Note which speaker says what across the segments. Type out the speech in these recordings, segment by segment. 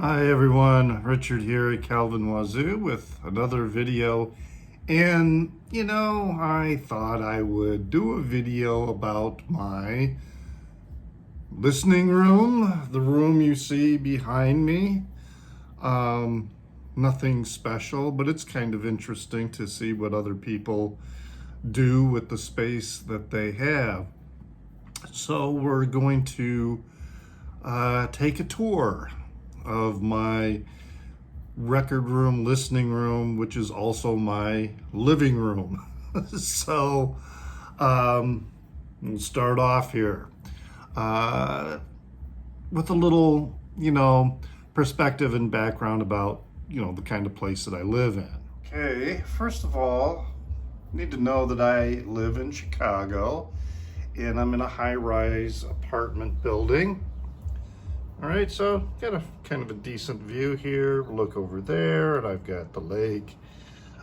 Speaker 1: Hi everyone, Richard here at Calvin Wazoo with another video. And I thought I would do a video about my listening room, the room you see behind me. Nothing special, but it's kind of interesting to see what other people do with the space that they have. So we're going to take a tour of my record room, listening room, which is also my living room. So we'll start off here with a little, perspective and background about, the kind of place that I live in. Okay, first of all, you need to know that I live in Chicago and I'm in a high-rise apartment building. All right, so got a kind of a decent view here. Look over there, and I've got the lake.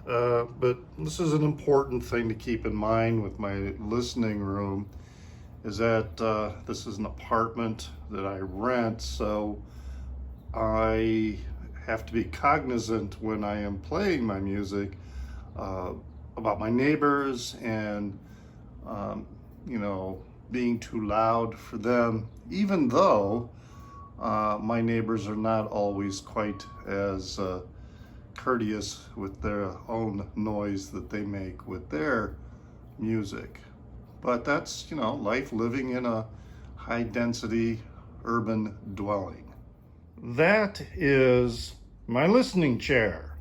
Speaker 1: But this is an important thing to keep in mind with my listening room, is that this is an apartment that I rent, so I have to be cognizant when I am playing my music about my neighbors and, being too loud for them, even though my neighbors are not always quite as courteous with their own noise that they make with their music. But that's, life living in a high density urban dwelling. That is my listening chair.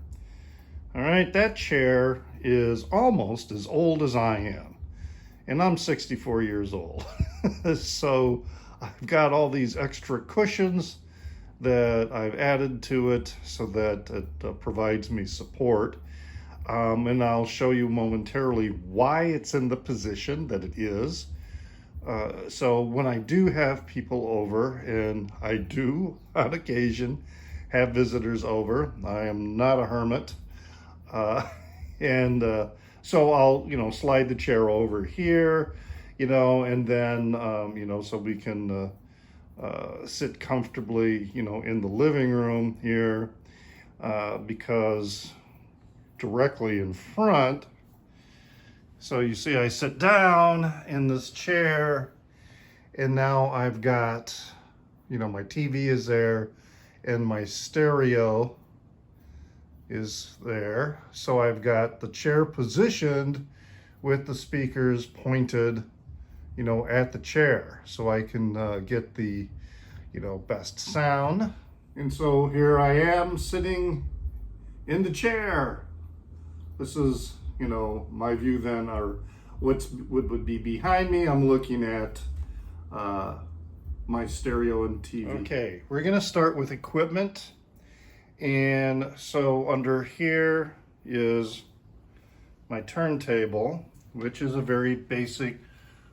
Speaker 1: All right, that chair is almost as old as I am, and I'm 64 years old. So I've got all these extra cushions that I've added to it so that it provides me support. And I'll show you momentarily why it's in the position that it is. So when I do have people over, and I do on occasion have visitors over, I am not a hermit. So I'll, slide the chair over here, and then, so we can sit comfortably, in the living room here, because directly in front, so you see I sit down in this chair, and now I've got, my TV is there, and my stereo is there. So I've got the chair positioned with the speakers pointed, at the chair, so I can get the, best sound. And so here I am sitting in the chair. This is, my view then, or what would be behind me. I'm looking at my stereo and TV. Okay, we're gonna start with equipment. And so under here is my turntable, which is a very basic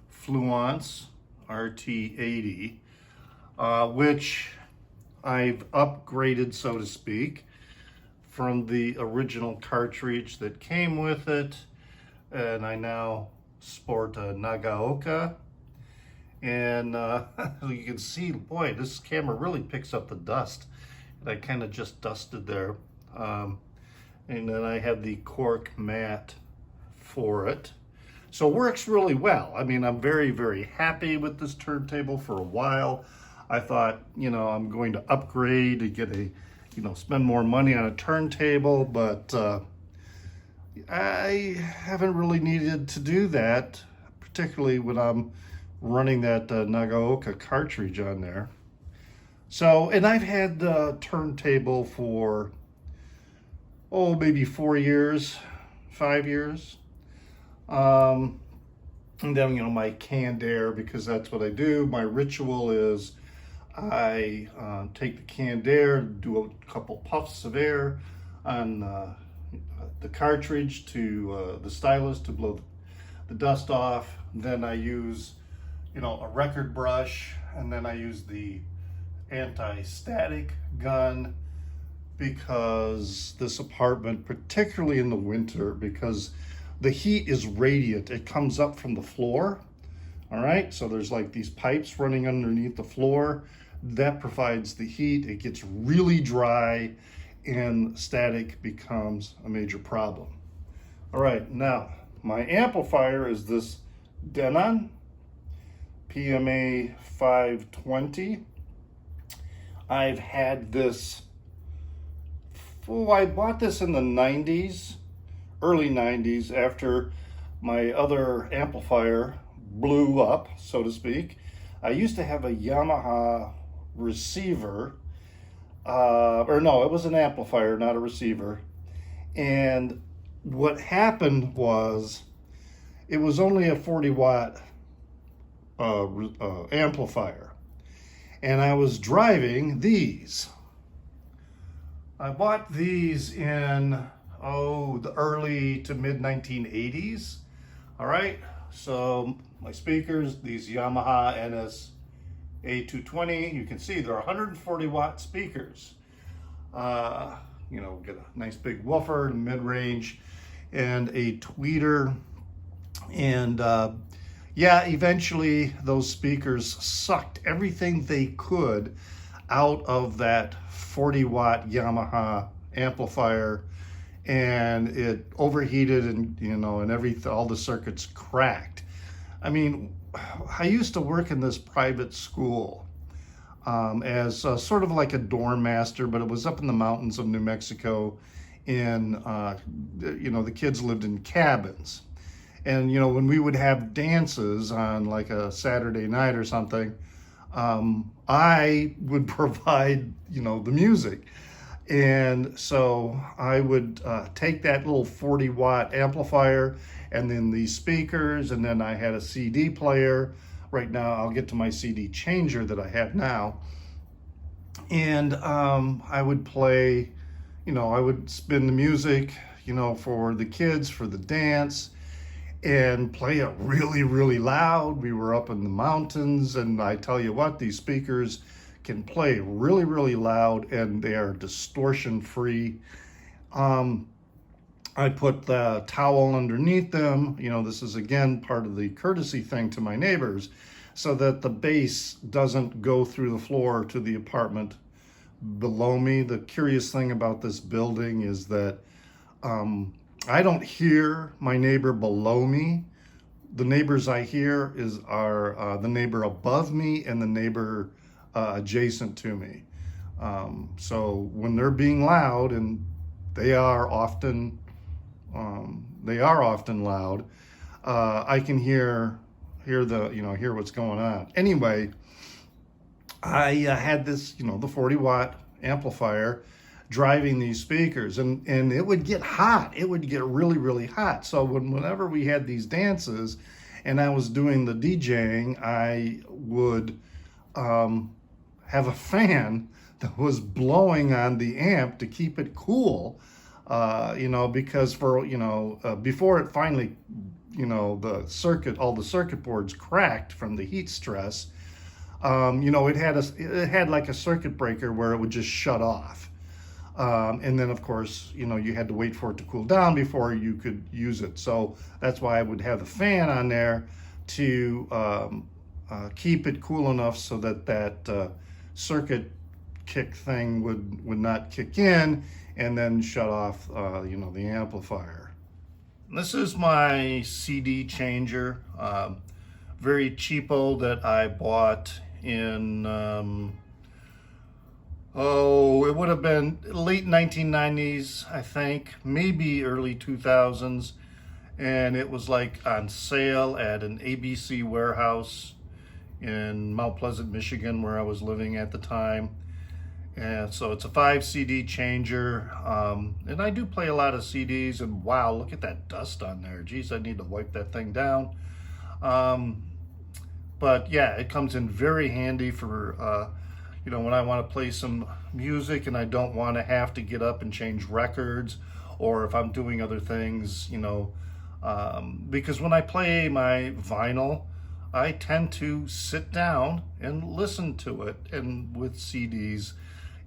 Speaker 1: Fluence RT80, which I've upgraded, so to speak, from the original cartridge that came with it. And I now sport a Nagaoka. And you can see, boy, this camera really picks up the dust. I kind of just dusted there. And then I have the cork mat for it. So it works really well. I mean, I'm very, very happy with this turntable. For a while I thought, I'm going to upgrade to get a, spend more money on a turntable, but I haven't really needed to do that, particularly when I'm running that Nagaoka cartridge on there. So, and I've had the turntable for, maybe 4 years, 5 years. And then, my canned air, because that's what I do. My ritual is I take the canned air, do a couple puffs of air on the cartridge to the stylus to blow the dust off. Then I use, a record brush, and then I use the anti-static gun, because this apartment, particularly in the winter, because the heat is radiant, it comes up from the floor. All right, so there's like these pipes running underneath the floor that provides the heat. It gets really dry and static becomes a major problem. All right, now my amplifier is this Denon PMA 520. I've had this, I bought this in the 90s, early 90s, after my other amplifier blew up, so to speak. I used to have a Yamaha receiver, or no, it was an amplifier, not a receiver. And what happened was, it was only a 40 watt amplifier. And I was driving these. I bought these in, the early to mid 1980s. All right, so my speakers, these Yamaha NS A220, you can see they're 140 watt speakers. You know, get a nice big woofer, mid-range, and a tweeter. And yeah, eventually those speakers sucked everything they could out of that 40 watt Yamaha amplifier, and it overheated, and and all the circuits cracked. I mean, I used to work in this private school as sort of like a dorm master, but it was up in the mountains of New Mexico. The kids lived in cabins. And, when we would have dances on like a Saturday night or something, I would provide, the music. And so I would take that little 40 watt amplifier and then these speakers, and then I had a CD player. Right now, I'll get to my CD changer that I have now. And I would play, I would spin the music, for the kids, for the dance, and play it really, really loud. We were up in the mountains, and I tell you what, these speakers can play really, really loud, and they are distortion free. I put the towel underneath them. This is again part of the courtesy thing to my neighbors, so that the bass doesn't go through the floor to the apartment below me. The curious thing about this building is that I don't hear my neighbor below me. The neighbors I hear are the neighbor above me and the neighbor adjacent to me. So when they're being loud, and they are often loud, I can hear what's going on. Anyway, I had this, the 40 watt amplifier driving these speakers, and it would get hot. It would get really, really hot. So whenever we had these dances and I was doing the DJing, I would have a fan that was blowing on the amp to keep it cool, because before it finally, all the circuit boards cracked from the heat stress. It had like a circuit breaker where it would just shut off. And then, of course, you had to wait for it to cool down before you could use it. So that's why I would have the fan on there to keep it cool enough so that circuit kick thing would not kick in and then shut off, the amplifier. This is my CD changer, very cheapo, that I bought in... it would have been late 1990s, I think, maybe early 2000s. And it was like on sale at an ABC warehouse in Mount Pleasant, Michigan, where I was living at the time. And so it's a 5 CD changer. And I do play a lot of CDs, and wow, look at that dust on there. Geez, I need to wipe that thing down. But yeah, it comes in very handy for, when I want to play some music and I don't want to have to get up and change records, or if I'm doing other things, because when I play my vinyl, I tend to sit down and listen to it. And with CDs,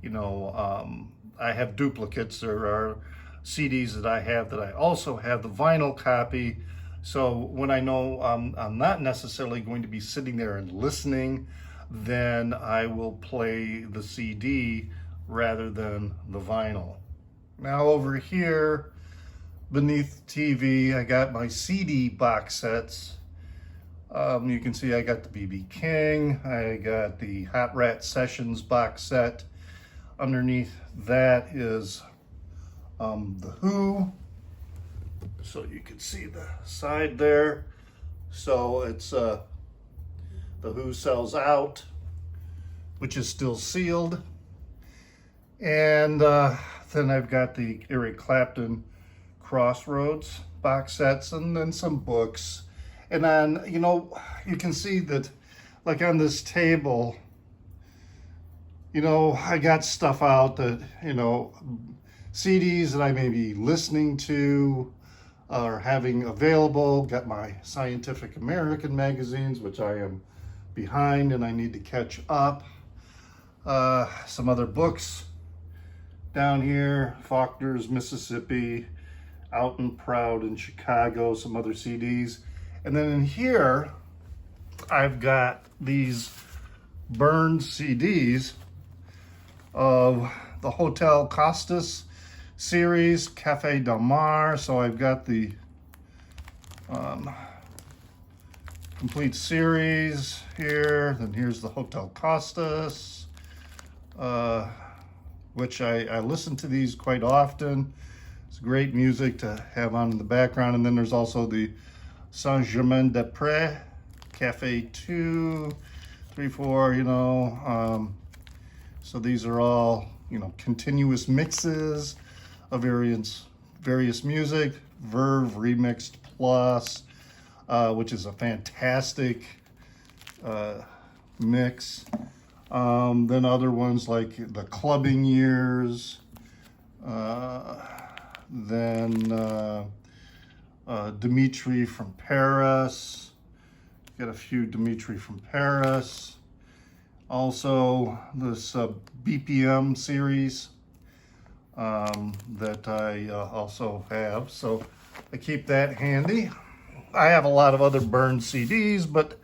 Speaker 1: I have duplicates. There are CDs that I have that I also have the vinyl copy. So when I know I'm not necessarily going to be sitting there and listening, then I will play the CD rather than the vinyl. Now over here, beneath the TV, I got my CD box sets. You can see I got the B.B. King, I got the Hot Rat Sessions box set. Underneath that is the Who. So you can see the side there. So it's the Who Sells Out, which is still sealed. And then I've got the Eric Clapton Crossroads box sets, and then some books. And then, you know, you can see that, like on this table, you know, I got stuff out that, you know, CDs that I may be listening to or having available. Got my Scientific American magazines, which I am behind and I need to catch up. Some other books down here, Faulkner's Mississippi, Out and Proud in Chicago, some other CDs. And then in here, I've got these burned CDs of the Hotel Costas series, Cafe Del Mar. So I've got the complete series here. Then here's the Hotel Costas, which I listen to these quite often. It's great music to have on in the background. And then there's also the Saint-Germain-des-Prés, Cafe 2, 3, 4, you know. So these are all, you know, continuous mixes of various music. Verve Remixed Plus, which is a fantastic mix. Then other ones like the Clubbing Years, then Dimitri from Paris. Got a few Dimitri from Paris. Also this BPM series that I also have. So I keep that handy. I have a lot of other burned CDs, but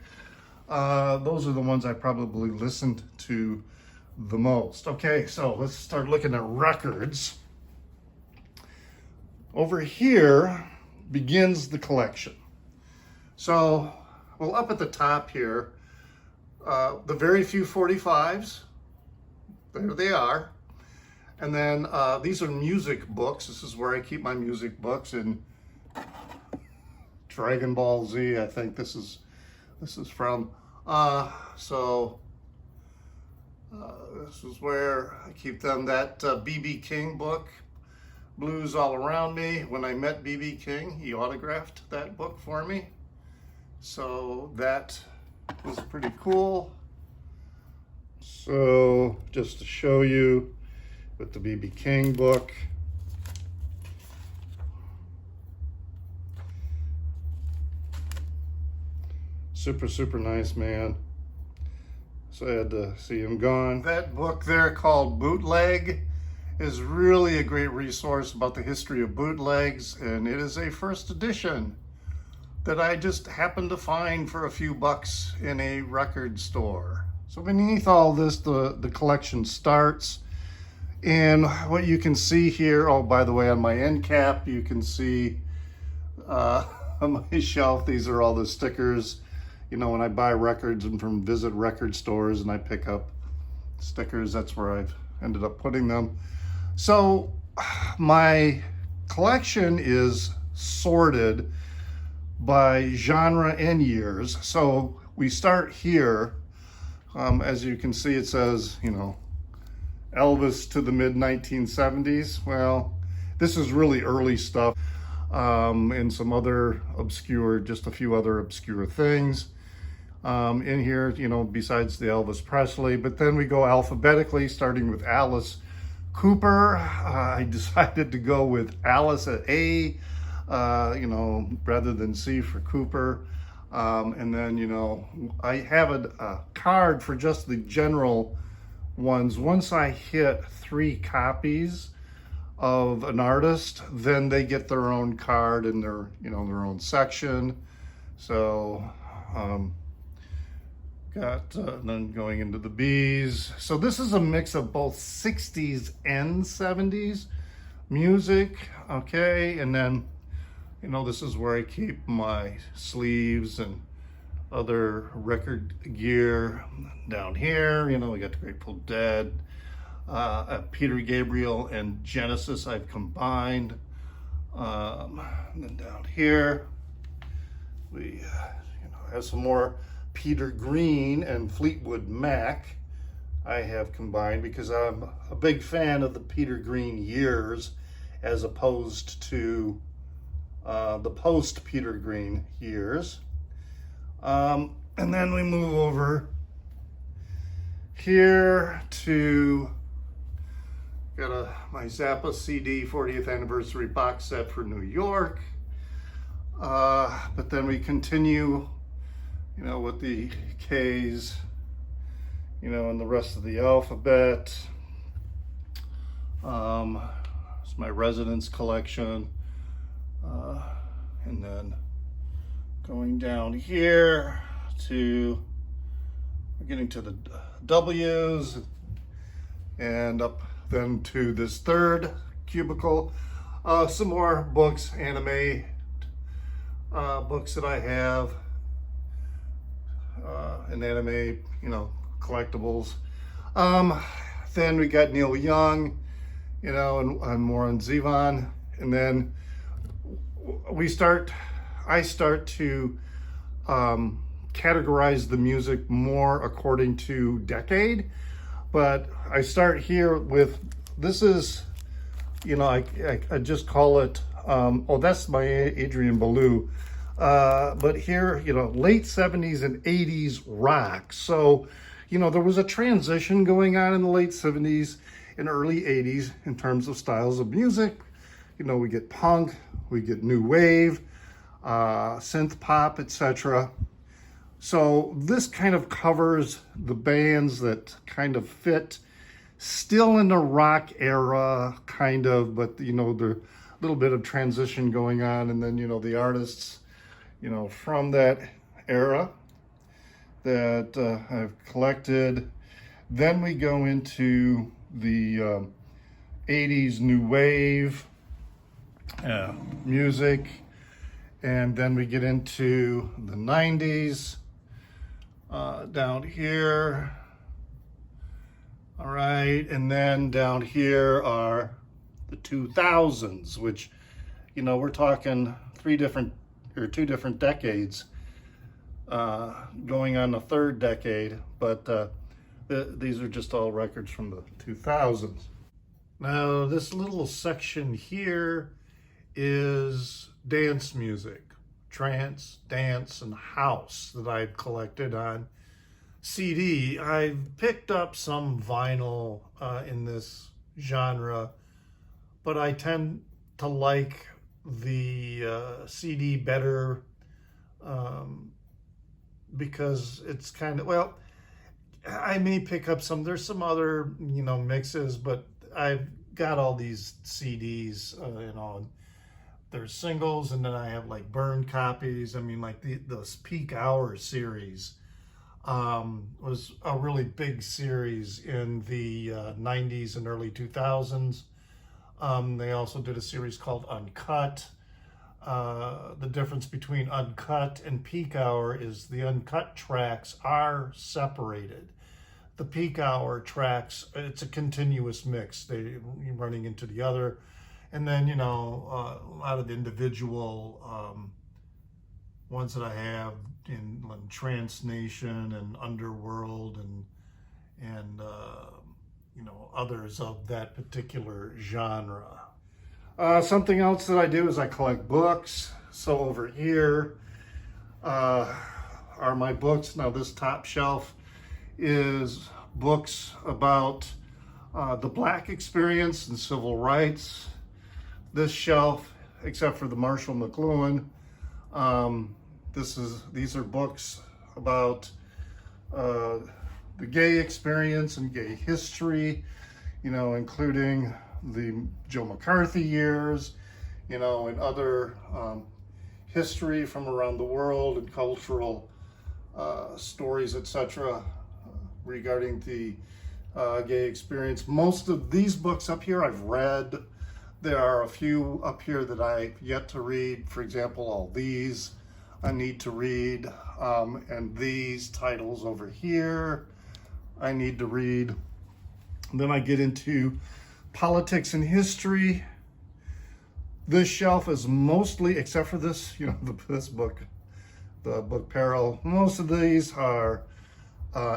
Speaker 1: those are the ones I probably listened to the most. Okay, so let's start looking at records. Over here begins the collection. So, well, up at the top here, the very few 45s, there they are. And then these are music books. This is where I keep my music books. In Dragon Ball Z, I think this is from. This is where I keep them. That B.B. King book, Blues All Around Me. When I met B.B. King, he autographed that book for me. So that was pretty cool. So just to show you with the B.B. King book. Super nice, man. So I had to see him gone. That book there called Bootleg is really a great resource about the history of bootlegs, and it is a first edition that I just happened to find for a few bucks in a record store. So beneath all this, the collection starts. And what you can see here, oh, by the way, on my end cap, you can see on my shelf, these are all the stickers. You know, when I buy records and from visit record stores and I pick up stickers, that's where I've ended up putting them. So my collection is sorted by genre and years. So we start here. As you can see, it says, you know, Elvis to the mid 1970s. Well, this is really early stuff, and some other obscure, just a few other obscure things in here, you know, besides the Elvis Presley. But then we go alphabetically, starting with Alice Cooper. I decided to go with Alice at A, you know, rather than C for Cooper. And then, you know, I have a card for just the general ones. Once I hit 3 copies of an artist, then they get their own card in their, you know, their own section. So Got then going into the B's. So this is a mix of both 60s and 70s music, okay? And then, you know, this is where I keep my sleeves and other record gear. Down here, you know, we got the Grateful Dead, Peter Gabriel and Genesis I've combined. And then down here, we have some more Peter Green and Fleetwood Mac I have combined, because I'm a big fan of the Peter Green years as opposed to the post Peter Green years. And then we move over here to my Zappa CD 40th anniversary box set for New York. But then we continue, you know, with the K's, you know, and the rest of the alphabet. It's my Residence collection. And then going down here to, we're getting to the W's, and up then to this third cubicle. Some more books, anime books that I have, and anime, you know, collectibles. Then we got Neil Young, you know, and more on Zevon. And then I start to categorize the music more according to decade. But I start here with, this is, you know, I just call it, oh, that's my Adrian Belew. But here, you know, late 70s and 80s rock. So, you know, there was a transition going on in the late 70s and early 80s in terms of styles of music. You know, we get punk, we get new wave, synth pop, etc. So this kind of covers the bands that kind of fit still in the rock era, kind of, but, you know, there's a little bit of transition going on. And then, you know, the artists, you know, from that era that I've collected. Then we go into the 80s new wave music. And then we get into the 90s. Down here, all right, and then down here are the 2000s, which, you know, we're talking two different decades, going on the third decade, but these are just all records from the 2000s. Now, this little section here is dance music. Trance, dance, and house that I've collected on CD. I've picked up some vinyl in this genre, but I tend to like the CD better because it's kind of, well, I may pick up some, there's some other, you know, mixes, but I've got all these CDs, you know, there's singles, and then I have like burned copies. I mean, like this Peak Hour series was a really big series in the 90s and early 2000s. They also did a series called Uncut. The difference between Uncut and Peak Hour is the Uncut tracks are separated. The Peak Hour tracks, it's a continuous mix. They're running into the other. And then, you know, a lot of the individual ones that I have in Trance Nation and Underworld and you know, others of that particular genre. Something else that I do is I collect books. So over here are my books. Now this top shelf is books about the Black experience and civil rights. This shelf, except for the Marshall McLuhan, these are books about the gay experience and gay history, you know, including the Joe McCarthy years, you know, and other history from around the world and cultural stories, etc., regarding the gay experience. Most of these books up here I've read. There are a few up here that I've yet to read. For example, all these I need to read, and these titles over here I need to read. And then I get into politics and history. This shelf is mostly, except for this, this book, the book Peril, most of these are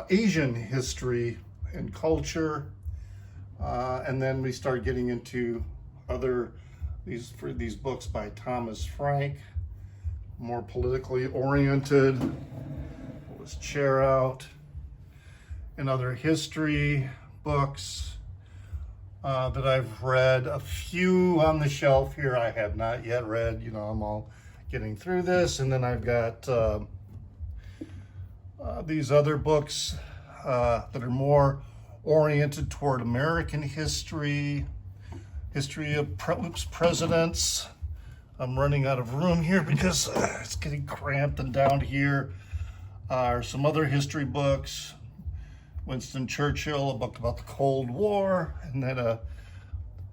Speaker 1: Asian history and culture. And then we start getting into these books by Thomas Frank, more politically oriented. Pull this chair out. And other history books that I've read. A few on the shelf here I have not yet read. I'm all getting through this. And then I've got these other books that are more oriented toward American history, history of presidents. I'm running out of room here because it's getting cramped, and down here are some other history books. Winston Churchill, a book about the Cold War, and then a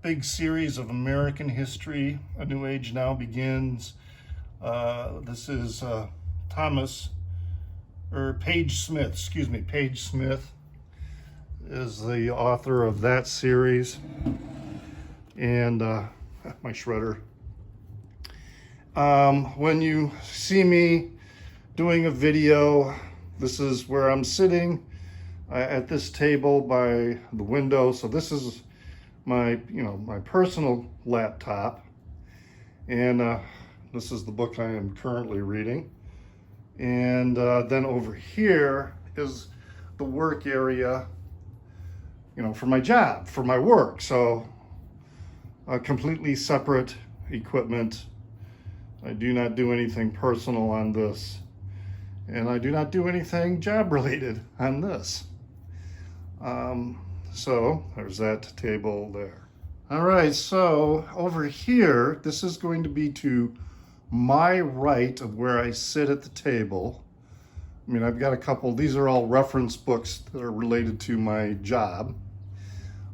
Speaker 1: big series of American history. A New Age Now Begins. This is Page Smith, Page Smith is the author of that series. And my shredder. When you see me doing a video, this is where I'm sitting at this table by the window. So this is my personal laptop, and this is the book I am currently reading. And then over here is the work area, for my job, for my work. So completely separate equipment. I do not do anything personal on this, and I do not do anything job related on this. So there's that table there. All right, so over here, this is going to be to my right of where I sit at the table. I've got a couple, these are all reference books that are related to my job.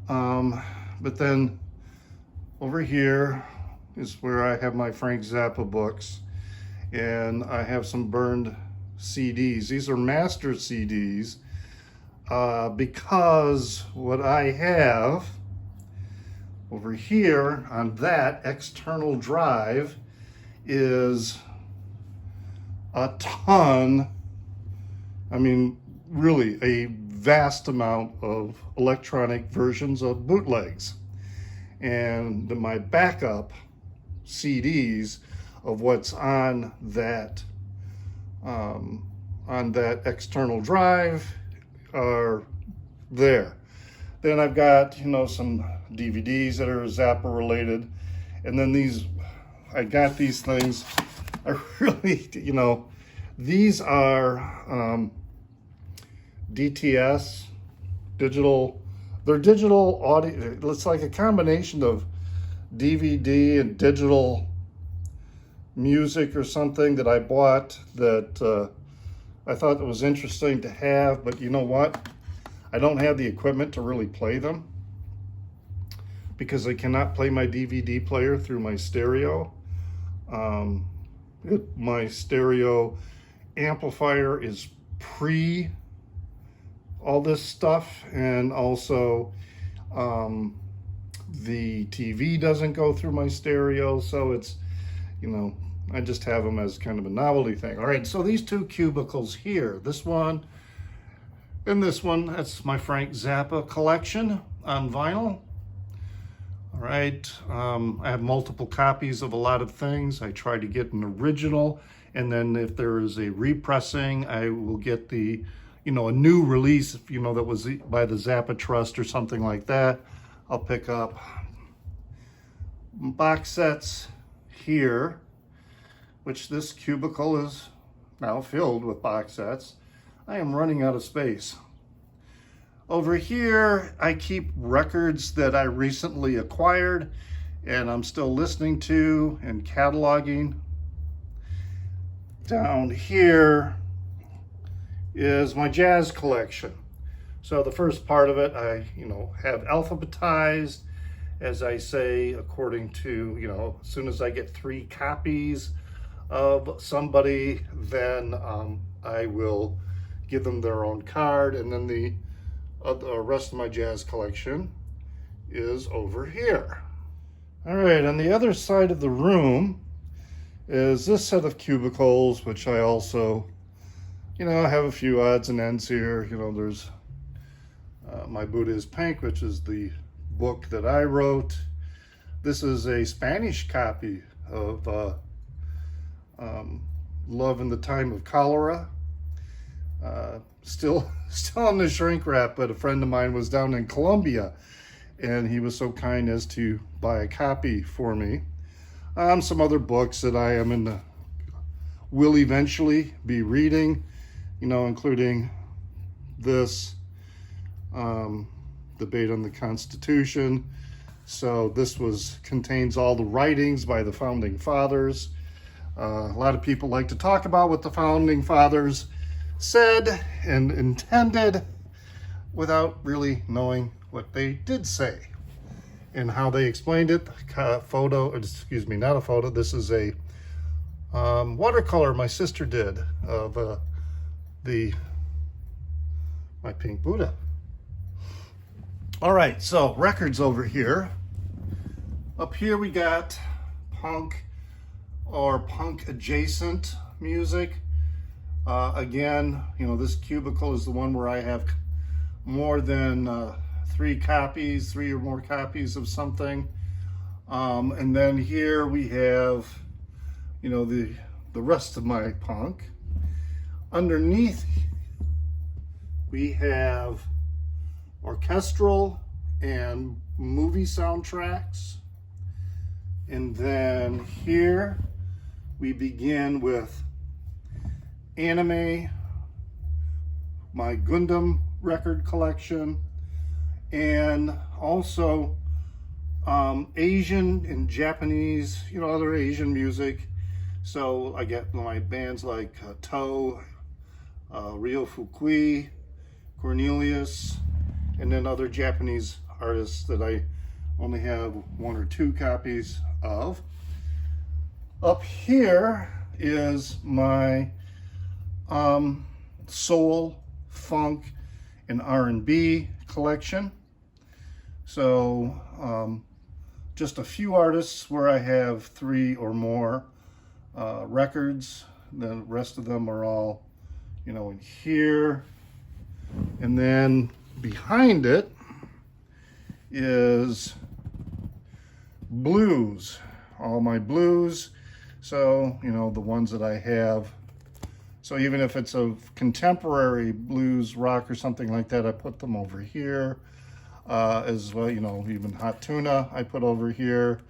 Speaker 1: But then over here is where I have my Frank Zappa books, and I have some burned CDs. These are master CDs, because what I have over here on that external drive is a ton, really a vast amount of electronic versions of bootlegs. And my backup CDs of what's on that external drive are there. Then I've got some DVDs that are Zappa related, and then I got these things. I really, these are DTS, digital. They're digital audio. It's like a combination of DVD and digital music or something that I bought that I thought it was interesting to have, but you know what? I don't have the equipment to really play them because I cannot play my DVD player through my stereo. My stereo amplifier is pre all this stuff, and also the TV doesn't go through my stereo, so it's, I just have them as kind of a novelty thing. All right, so these two cubicles here, this one and this one, that's my Frank Zappa collection on vinyl. All right, I have multiple copies of a lot of things. I try to get an original, and then if there is a repressing, I will get the, a new release, that was by the Zappa Trust or something like that. I'll pick up box sets here, which this cubicle is now filled with box sets. I am running out of space. Over here, I keep records that I recently acquired and I'm still listening to and cataloging. Down here, is my jazz collection. So the first part of it, I, have alphabetized, as I say, according to, as soon as I get 3 copies of somebody, then I will give them their own card, and then the rest of my jazz collection is over here. All right, on the other side of the room is this set of cubicles, which I also, have a few odds and ends here. There's My Buddha is Pink, which is the book that I wrote. This is a Spanish copy of Love in the Time of Cholera. Still in the shrink wrap, but a friend of mine was down in Colombia, and he was so kind as to buy a copy for me. Some other books that I will eventually be reading, including this, Debate on the Constitution. So this contains all the writings by the Founding Fathers. A lot of people like to talk about what the Founding Fathers said and intended without really knowing what they did say and how they explained it. Not a photo. This is a watercolor my sister did of my pink Buddha. All right, so records over here. Up here we got punk or punk adjacent music. Again, this cubicle is the one where I have more than 3 or more copies of something. And then here we have, the rest of my punk. Underneath, we have orchestral and movie soundtracks. And then here we begin with anime, my Gundam record collection, and also Asian and Japanese, other Asian music. So I get my bands like Toe, Ryo Fukui, Cornelius, and then other Japanese artists that I only have 1 or 2 copies of. Up here is my soul, funk, and R&B collection. So just a few artists where I have 3 or more records. The rest of them are all, in here. And then behind it is blues, all my blues. So, the ones that I have. So even if it's a contemporary blues rock or something like that, I put them over here. As well, even Hot Tuna I put over here.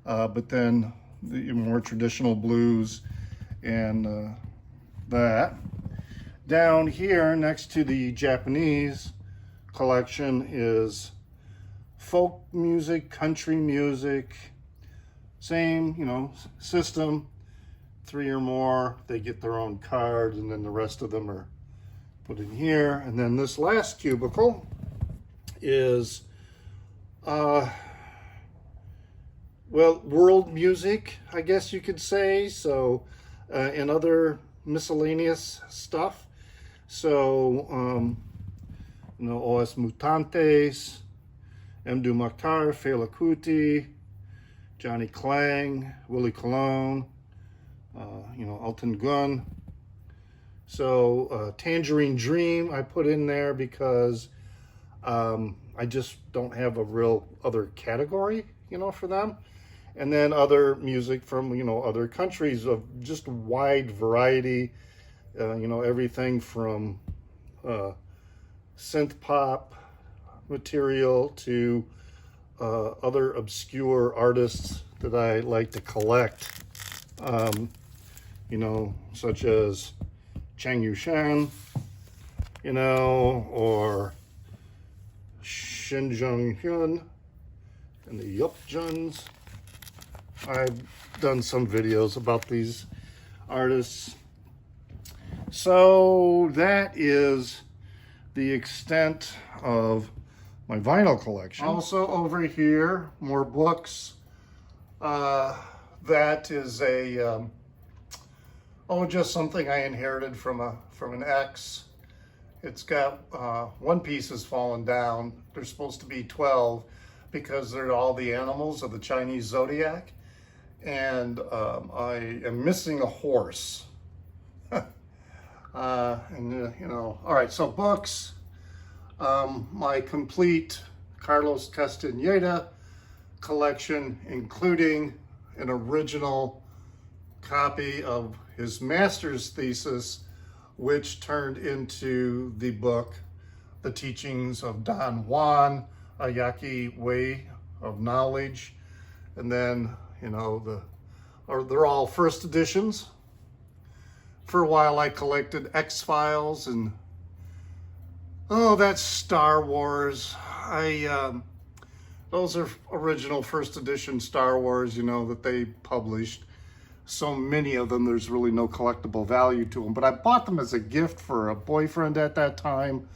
Speaker 1: But then the more traditional blues and that. Down here next to the Japanese collection is folk music, country music, same, system, 3 or more, they get their own card, and then the rest of them are put in here. And then this last cubicle is, world music, I guess you could say, so, and other miscellaneous stuff. So, Os Mutantes, Mdu Mokhtar, Fela Kuti, Johnny Clang, Willie Colon, Elton Gun. So Tangerine Dream I put in there because I just don't have a real other category, for them. And then other music from, other countries of just wide variety, everything from synth pop material to other obscure artists that I like to collect, such as Chang Yushan, or Shin Jung Hyun and the Uptons. I've done some videos about these artists. So that is the extent of my vinyl collection. Also over here, more books. That is a just something I inherited from an ex. It's got one piece has fallen down. There's supposed to be 12 because they're all the animals of the Chinese zodiac, and I am missing a horse. All right, so books. My complete Carlos Castaneda collection, including an original copy of his master's thesis, which turned into the book, The Teachings of Don Juan, A Yaqui Way of Knowledge. And then, they're all first editions. For a while I collected X-Files and, that's Star Wars. Those are original first edition Star Wars, that they published. So many of them, there's really no collectible value to them. But I bought them as a gift for a boyfriend at that time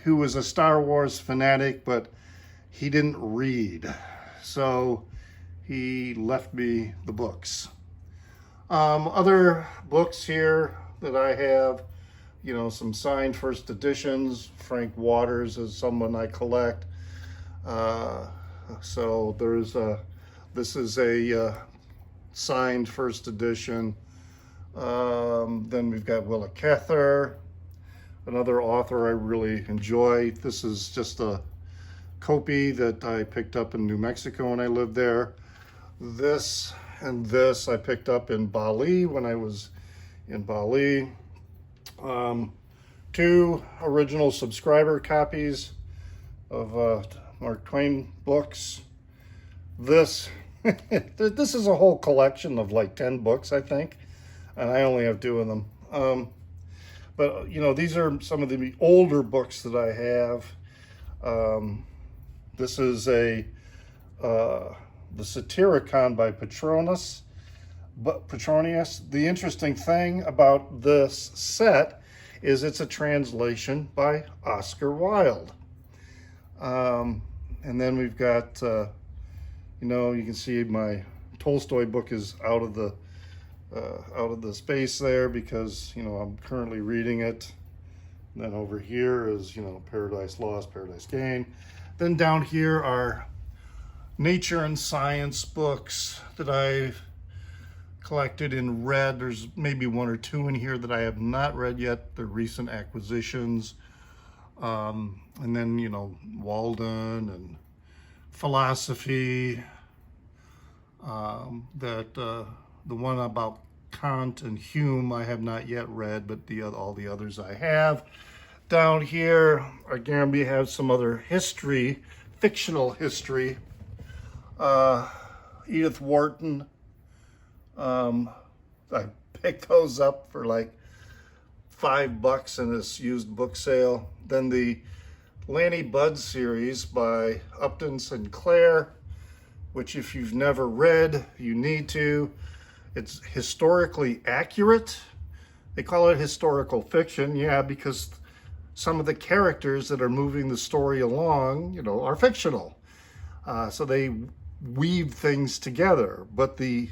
Speaker 1: who was a Star Wars fanatic, but he didn't read. So he left me the books. Other books here that I have, some signed first editions. Frank Waters is someone I collect. So this is a signed first edition. Then we've got Willa Cather, another author I really enjoy. This is just a copy that I picked up in New Mexico when I lived there. This and this I picked up in Bali when I was in Bali. 2 original subscriber copies of Mark Twain books. This is a whole collection of like 10 books, I think, and I only have 2 of them. But these are some of the older books that I have. This is the Satyricon by Petronius. The interesting thing about this set is it's a translation by Oscar Wilde. And then we've got, you can see my Tolstoy book is out of the space there because, I'm currently reading it. And then over here is, Paradise Lost, Paradise Gained. Then down here are nature and science books that I've collected and read. There's maybe 1 or 2 in here that I have not read yet. They're recent acquisitions. And then, Walden and philosophy. The one about Kant and Hume I have not yet read, but all the others I have. Down here, again, we have some other history, fictional history. Edith Wharton. I picked those up for like $5 in this used book sale. Then the Lanny Budd series by Upton Sinclair, which if you've never read, you need to. It's historically accurate. They call it historical fiction, because some of the characters that are moving the story along, are fictional. So they weave things together, but the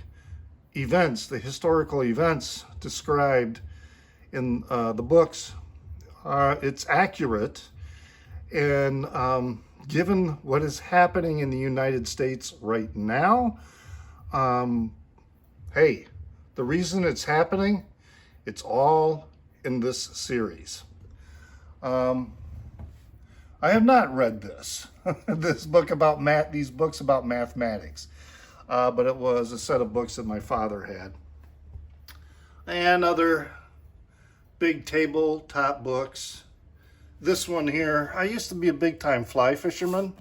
Speaker 1: historical events described in the books, it's accurate. And given what is happening in the United States right now, hey, the reason it's happening, it's all in this series. I have not read this, these books about mathematics, but it was a set of books that my father had. And other big tabletop books. This one here, I used to be a big-time fly fisherman,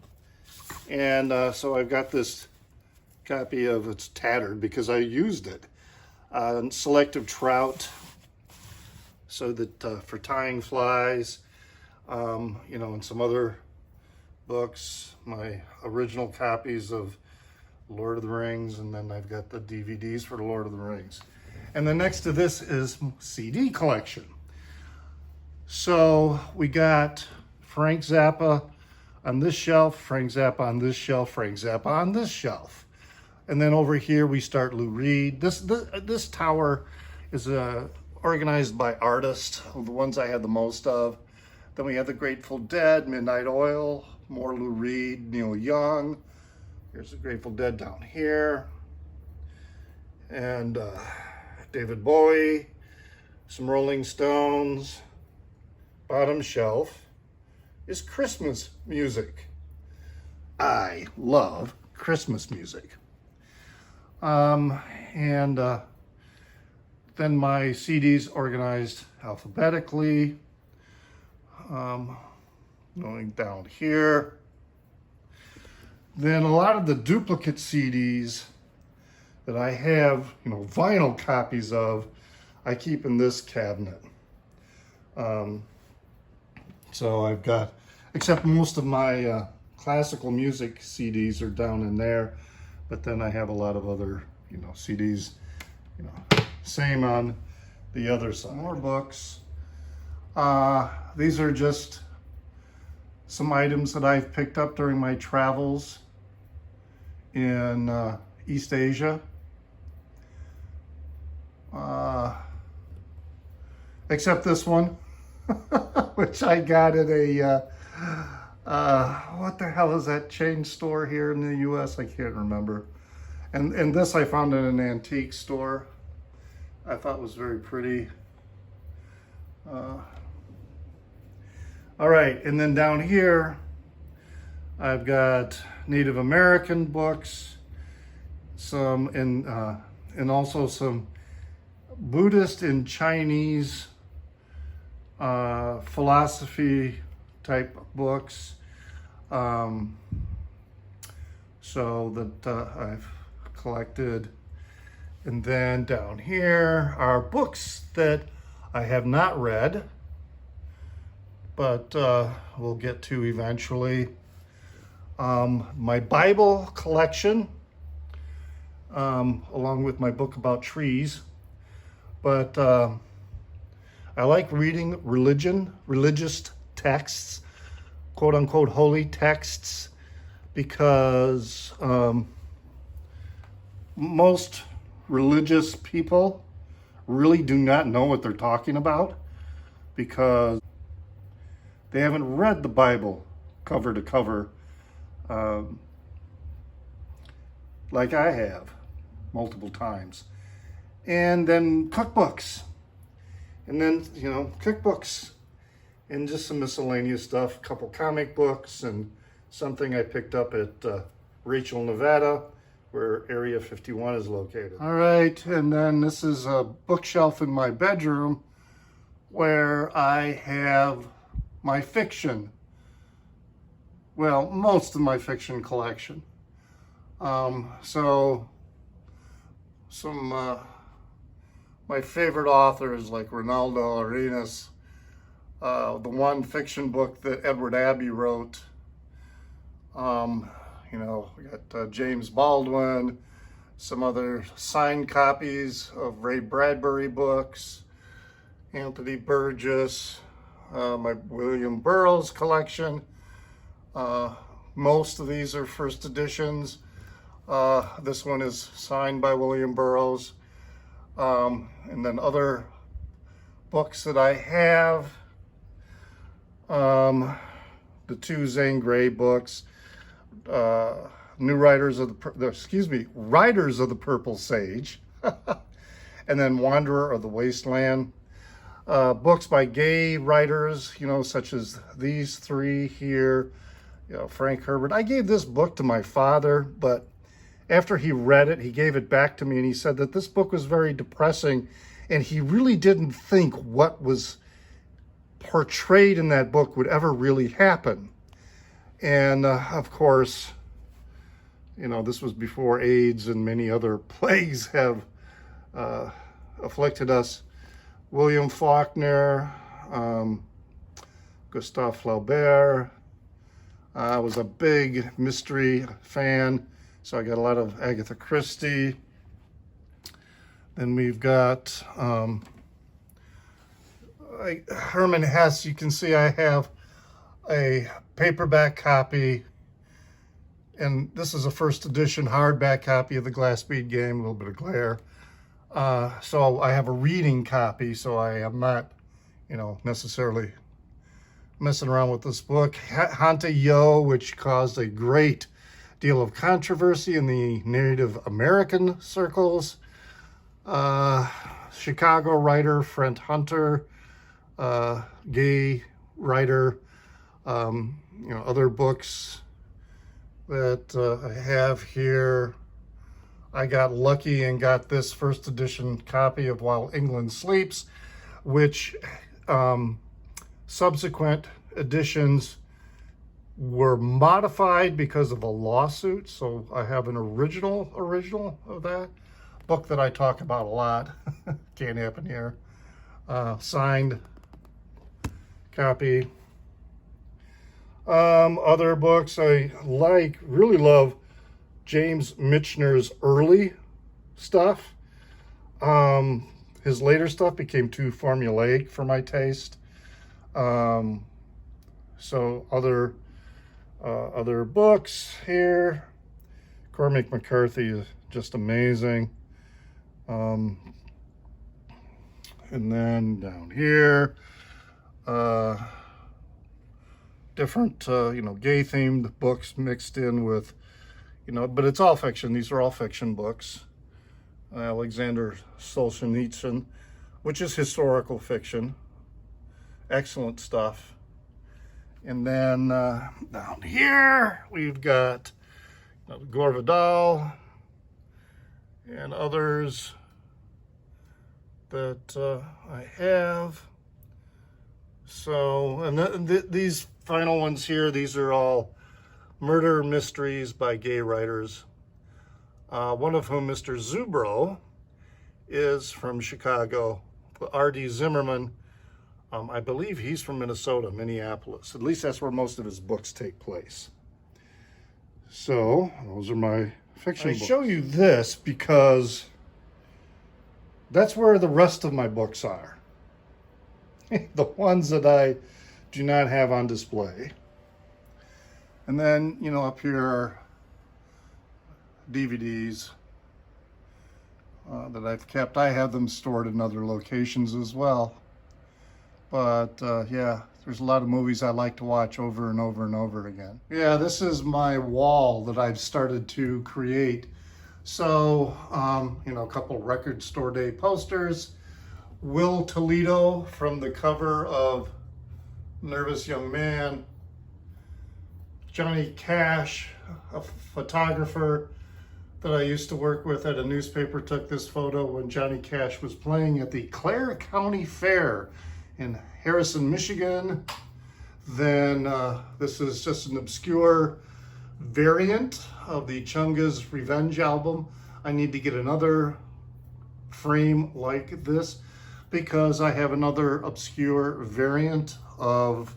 Speaker 1: and so I've got this copy of, it's tattered because I used it, Selective Trout, so that for tying flies, and some other books, my original copies of Lord of the Rings, and then I've got the DVDs for the Lord of the Rings. And the next to this is CD collection. So we got Frank Zappa on this shelf, Frank Zappa on this shelf, Frank Zappa on this shelf. And then over here we start Lou Reed. This tower is organized by artist, the ones I had the most of. Then we have the Grateful Dead, Midnight Oil, more Lou Reed, Neil Young. Here's the Grateful Dead down here. And David Bowie, some Rolling Stones. Bottom shelf is Christmas music. I love Christmas music. And then my CDs organized alphabetically. Going down here. Then a lot of the duplicate CDs that I have, vinyl copies of, I keep in this cabinet. So I've got, except most of my classical music CDs are down in there, but then I have a lot of other, CDs, same on the other side. More books. These are just some items that I've picked up during my travels in East Asia. Except this one, which I got at a, what the hell is that chain store here in the U.S.? I can't remember. And this I found in an antique store. I thought was very pretty. All right, and then down here, I've got Native American books, some, and also some Buddhist and Chinese philosophy type books, so that I've collected. And then down here are books that I have not read, but we'll get to eventually. My Bible collection, along with my book about trees. But I like reading religious texts, quote unquote holy texts, because most religious people really do not know what they're talking about, because they haven't read the Bible cover to cover like I have multiple times. And then cookbooks. And then, cookbooks and just some miscellaneous stuff, a couple comic books and something I picked up at Rachel, Nevada, where Area 51 is located. All right, and then this is a bookshelf in my bedroom where I have my fiction. Well, most of my fiction collection. So some my favorite authors like Ronaldo Arenas, the one fiction book that Edward Abbey wrote. We got James Baldwin, some other signed copies of Ray Bradbury books, Anthony Burgess, my William Burroughs collection. Most of these are first editions. This one is signed by William Burroughs. And then other books that I have, the two Zane Grey books, Riders of the Purple Sage, and then Wanderer of the Wasteland. Books by gay writers, such as these three here, Frank Herbert. I gave this book to my father, but after he read it, he gave it back to me, and he said that this book was very depressing, and he really didn't think what was portrayed in that book would ever really happen. And of course, this was before AIDS and many other plagues have afflicted us. William Faulkner, Gustave Flaubert. I was a big mystery fan, so I got a lot of Agatha Christie. Then we've got Herman Hesse, you can see I have a paperback copy, and this is a first edition hardback copy of the Glass Bead Game, a little bit of glare. So I have a reading copy, so I am not, necessarily messing around with this book. Hante Yo, which caused a great deal of controversy in the Native American circles. Chicago writer Brent Hunter, gay writer. Other books that I have here. I got lucky and got this first edition copy of While England Sleeps, which subsequent editions were modified because of a lawsuit. So I have an original of that book that I talk about a lot. Can't happen here. Signed copy. Other books I really love James Michener's early stuff. His later stuff became too formulaic for my taste. So other books here. Cormac McCarthy is just amazing. And then down here, different, gay themed books mixed in with, but it's all fiction. These are all fiction books. Alexander Solzhenitsyn, which is historical fiction. Excellent stuff. And then down here, we've got Gore Vidal and others that I have. So, and these final ones here, these are all murder mysteries by gay writers. One of whom, Mr. Zubro, is from Chicago. R.D. Zimmerman, I believe he's from Minnesota, Minneapolis. At least that's where most of his books take place. So, those are my fiction books. I show you this because that's where the rest of my books are. The ones that I do not have on display. And then, up here are DVDs that I've kept. I have them stored in other locations as well. But yeah, there's a lot of movies I like to watch over and over and over again. Yeah, this is my wall that I've started to create. So, a couple record store day posters. Will Toledo from the cover of Nervous Young Man. Johnny Cash, a photographer that I used to work with at a newspaper, took this photo when Johnny Cash was playing at the Clare County Fair in Harrison, Michigan. Then this is just an obscure variant of the Chunga's Revenge album. I need to get another frame like this because I have another obscure variant of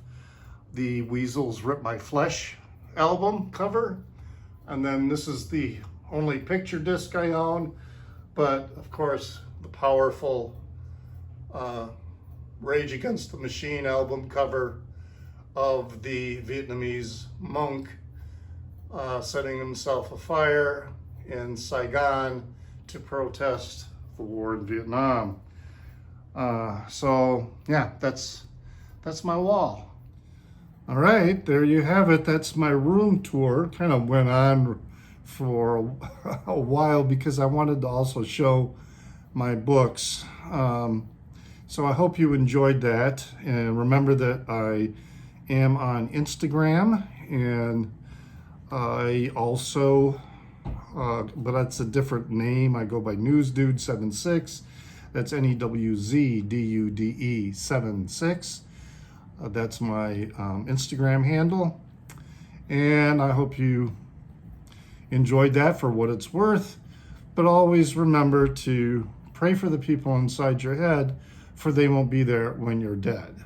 Speaker 1: the Weasels Rip My Flesh album cover. And then this is the only picture disc I own, but of course the powerful Rage Against the Machine album cover of the Vietnamese monk setting himself afire in Saigon to protest the war in Vietnam. So yeah, that's my wall. All right, there you have it. That's my room tour. Kind of went on for a while because I wanted to also show my books. So I hope you enjoyed that. And remember that I am on Instagram, and I also, but that's a different name. I go by NewsDude76. That's NEWZDUDE 76. That's my Instagram handle. And I hope you enjoyed that for what it's worth. But always remember to pray for the people inside your head, for they won't be there when you're dead.